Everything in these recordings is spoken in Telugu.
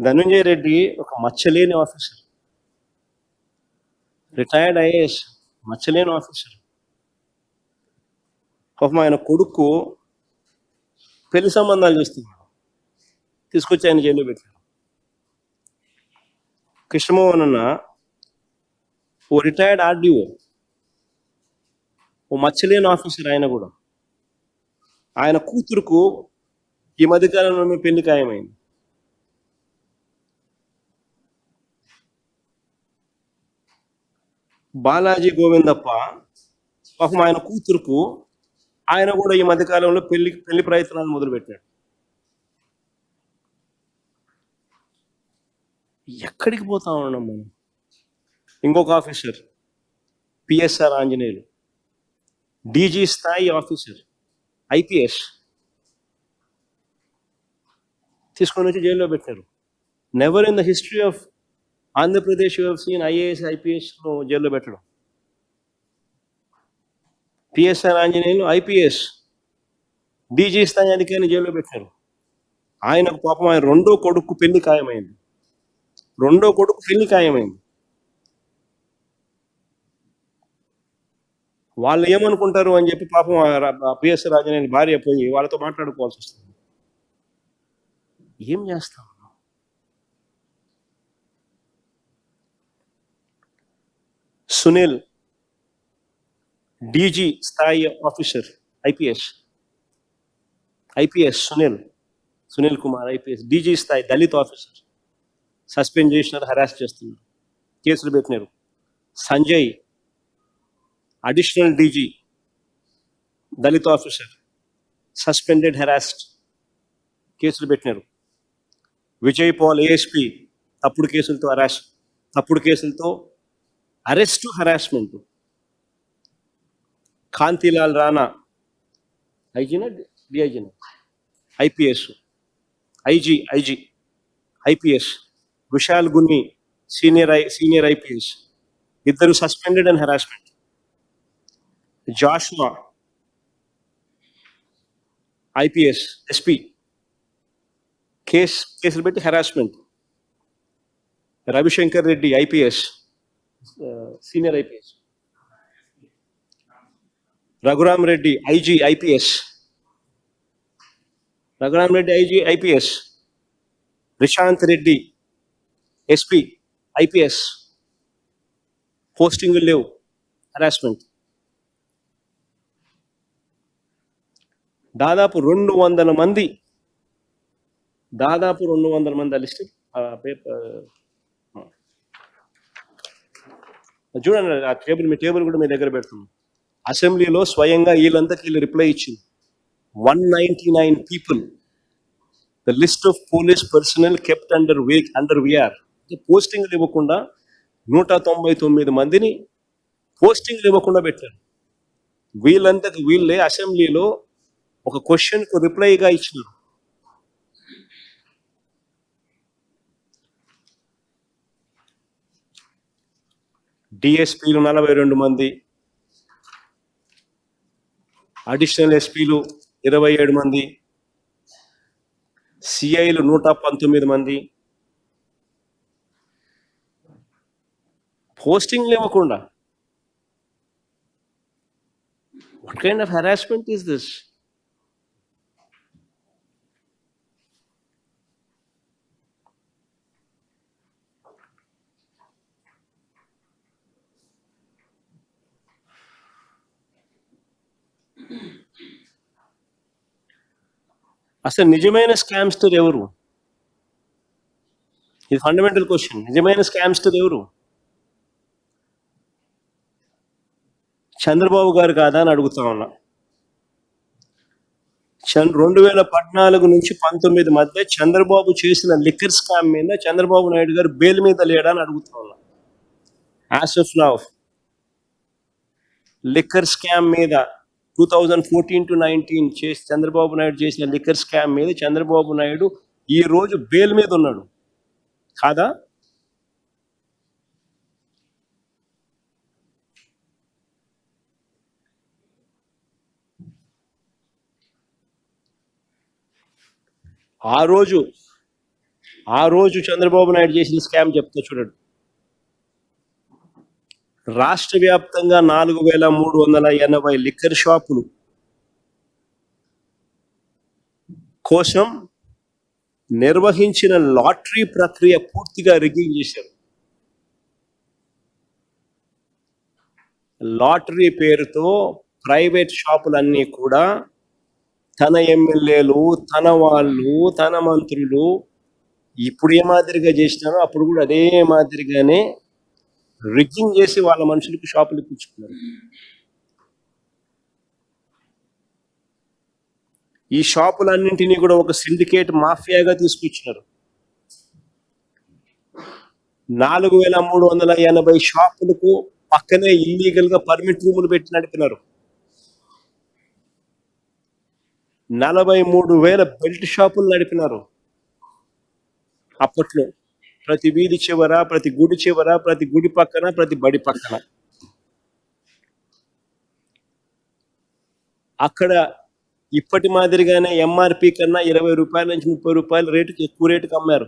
ధనంజయ రెడ్డి ఒక మచ్చలేని ఆఫీసర్, రిటైర్డ్ ఐఏఎస్, మచ్చలేని ఆఫీసర్. పాపం ఆయన కొడుకు పెళ్లి సంబంధాలు చూస్తున్నాడు, తీసుకొచ్చి ఆయన జైల్లో పెట్టాడు. కృష్ణమోహన్ అన్న ఓ రిటైర్డ్ ఆర్డీఓ, ఓ మచ్చలేని ఆఫీసర్. ఆయన కూడా ఆయన కూతురుకు ఈ మధ్యకాలంలో పెళ్లి ఖాయమైంది. బాలాజీ గోవిందప్ప పాపం ఆయన కూతురుకు ఆయన కూడా ఈ మధ్యకాలంలో పెళ్లి ప్రయత్నాలు మొదలుపెట్టాడు. ఎక్కడికి పోతా ఉన్నాం మనం? ఇంకొక ఆఫీసర్ పిఎస్ఆర్ ఆంజనేయులు, డీజీ స్థాయి ఆఫీసర్, ఐపీఎస్, తీసుకొని వచ్చి జైల్లో పెట్టారు. Never in the history of Andhra Pradesh you have seen IAS IPS జైల్లో పెట్టడం. పిఎస్ఆర్ ఆంజనేయులు ఐపీఎస్, డీజీ స్థాయి అధికారిని జైల్లో పెట్టారు. ఆయనకు పాపం ఆయన రెండో కొడుకు పెళ్లి ఖాయమైంది. వాళ్ళు ఏమనుకుంటారు అని చెప్పి పాపం పిఎస్ఆర్ ఆంజనేయులు భార్య పోయి వాళ్ళతో మాట్లాడుకోవాల్సి వస్తుంది. ఏం చేస్తాం? సునీల్, డీజీ స్థాయి officer, IPS Sunil Kumar IPS, DG స్థాయి దళిత్ ఆఫీసర్, సస్పెండ్ చేసినారు, హరాస్ చేస్తున్నారు, కేసులు పెట్టినారు. Sanjay, additional DG, Dalit officer, suspended, harassed, కేసులు పెట్టినారు. విజయ్ పాల్ ఏఎస్పీ, తప్పుడు కేసులతో అరెస్టు, హరాస్మెంట్. కాంతిలాల్ రాణా, ఐజీనా డిఐజీనా, IPS, IG IPS. Vishal Gunni, senior IPS, ఇద్దరు suspended and harassment. Joshua IPS, SP, కేసులు పెట్టి harassment. Ravishankar Reddy IPS, senior IPS. Raghuram Reddy IG IPS, Rishant Reddy SP IPS, పోస్టింగులు లేవు, హరాస్మెంట్. దాదాపు 200 మంది లిస్ట్. చూడండి, ఆ టేబుల్, మీ టేబుల్ కూడా మీ దగ్గర పెడుతున్నాం. అసెంబ్లీలో స్వయంగా వీళ్ళు రిప్లై ఇచ్చింది. 199 people, the list of police personnel kept under VR. పోస్టింగ్లు ఇవ్వకుండా 199 మందిని పోస్టింగ్లు ఇవ్వకుండా పెట్టారు. వీళ్ళే అసెంబ్లీలో ఒక క్వశ్చన్కు రిప్లైగా ఇచ్చినారు. డిఎస్పీలు 42 మంది, అడిషనల్ ఎస్పీలు 27 మంది, సిఐలు 119 మంది, పోస్టింగ్లు ఇవ్వకుండా. What kind of harassment is this? అసలు నిజమైన స్కామ్స్టర్ ఎవరు? ఇది ఫండమెంటల్ క్వశ్చన్. నిజమైన స్కామ్స్టర్ ఎవరు? చంద్రబాబు గారు కాదా అని అడుగుతా ఉన్నా. 2014 నుంచి 19 మధ్య చంద్రబాబు చేసిన లిక్కర్ స్కామ్ మీద చంద్రబాబు నాయుడు గారు బెయిల్ మీద లేడా అని అడుగుతా ఉన్నా. As of now liquor scam మీద 2014 to 19 చంద్రబాబు నాయుడు చేసిన లిక్కర్ స్కామ్ మీద చంద్రబాబు నాయుడు ఈ రోజు బెయిల్ మీద ఉన్నాడు కాదా? ఆ రోజు ఆ రోజు చంద్రబాబు నాయుడు చేసిన స్కామ్ చెప్తా చూడండి. రాష్ట్ర వ్యాప్తంగా 4,380 లిక్కర్ షాపులు కోసం నిర్వహించిన లాటరీ ప్రక్రియ పూర్తిగా రిగ్గింగ్ చేశారు. లాటరీ పేరుతో ప్రైవేట్ షాపులన్నీ కూడా తన ఎమ్మెల్యేలు, తన వాళ్ళు, తన మంత్రులు ఇప్పుడు ఏ మాదిరిగా చేసినారో అప్పుడు కూడా అదే మాదిరిగానే రిగ్గింగ్ చేసి వాళ్ళ మనుషులకు షాపులు ఇప్పించుకున్నారు. ఈ షాపులన్నింటినీ కూడా ఒక సిండికేట్ మాఫియాగా తీసుకొచ్చినారు. 4,380 షాపులకు పక్కనే ఇల్లీగల్ గా పర్మిట్ రూములు పెట్టి నడిపినారు. 43,000 బెల్ట్ షాపులు నడిపినారు. అప్పట్లో ప్రతి వీధి చివర, ప్రతి గుడి చివర, ప్రతి గుడి పక్కన, ప్రతి బడి పక్కన. అక్కడ ఇప్పటి మాదిరిగానే ఎంఆర్పి కన్నా 20 రూపాయల నుంచి 30 రూపాయల రేటుకి ఎక్కువ రేటుకి అమ్మారు.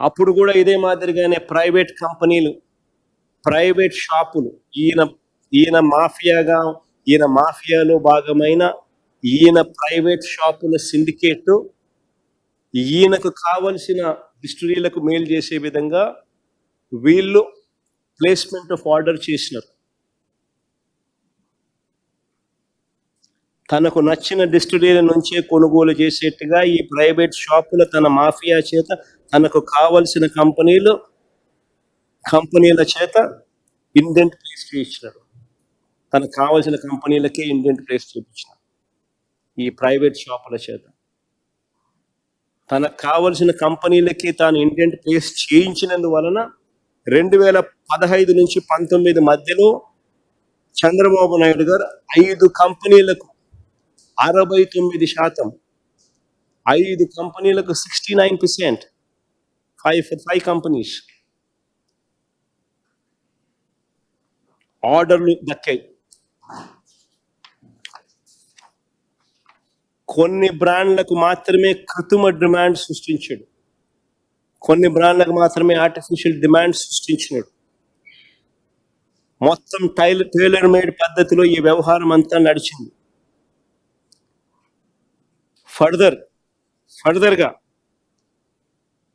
అప్పుడు కూడా ఇదే మాదిరిగానే ప్రైవేట్ కంపెనీలు, ప్రైవేట్ షాపులు, ఈయన మాఫియాలో భాగమైన ఈయన ప్రైవేట్ షాపుల సిండికేట్ ఈయనకు కావలసిన డిస్టిలరీలకు మేలు చేసే విధంగా వీళ్ళు ప్లేస్మెంట్ ఆఫ్ ఆర్డర్ చేసినారు. తనకు నచ్చిన డిస్టిలరీ నుంచే కొనుగోలు చేసేట్టుగా ఈ ప్రైవేట్ షాపుల తన మాఫియా చేత తనకు కావలసిన కంపెనీల చేత ఇండెంట్ ప్లేస్ చేయించినారు. తనకు కావలసిన కంపెనీలకే ఇండెంట్ ప్లేస్ చేయించినారు ఈ ప్రైవేట్ షాపుల చేత. తనకు కావలసిన కంపెనీలకి తాను ఇండెంట్ ప్లేస్ చేయించినందువలన 2015 నుంచి 19 మధ్యలో చంద్రబాబు నాయుడు గారు 5 కంపెనీలకు 69%, 5 కంపెనీలకు 69%, 5 కంపెనీస్ ఆర్డర్లు దక్కాయి. కొన్ని బ్రాండ్లకు మాత్రమే కృత్రిమ డిమాండ్ సృష్టించాడు, కొన్ని బ్రాండ్లకు మాత్రమే ఆర్టిఫిషియల్ డిమాండ్ సృష్టించినాడు. మొత్తం టైలర్ మేడ్ పద్ధతిలో ఈ వ్యవహారం అంతా నడిచింది. ఫర్దర్గా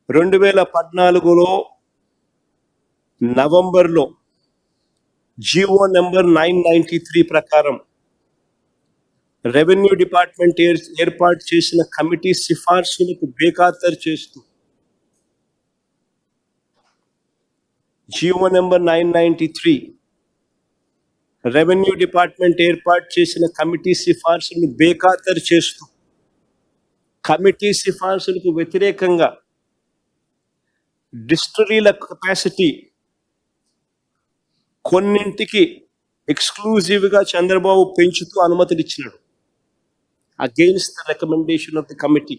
2014లో నవంబర్లో జీవో నెంబర్ 993 ప్రకారం రెవెన్యూ డిపార్ట్మెంట్ ఏర్పాటు చేసిన కమిటీ సిఫార్సులకు బేఖాతరు చేస్తూ జీవో నెంబర్ 993 రెవెన్యూ డిపార్ట్మెంట్ ఏర్పాటు చేసిన కమిటీ సిఫార్సులను బేఖాతరు చేస్తూ కమిటీ సిఫార్సులకు వ్యతిరేకంగా డిస్టిలరీల కెపాసిటీ కొన్నింటికి ఎక్స్క్లూజివ్గా చంద్రబాబు పెంచుతూ అనుమతులు ఇచ్చినాడు against the recommendation of the committee.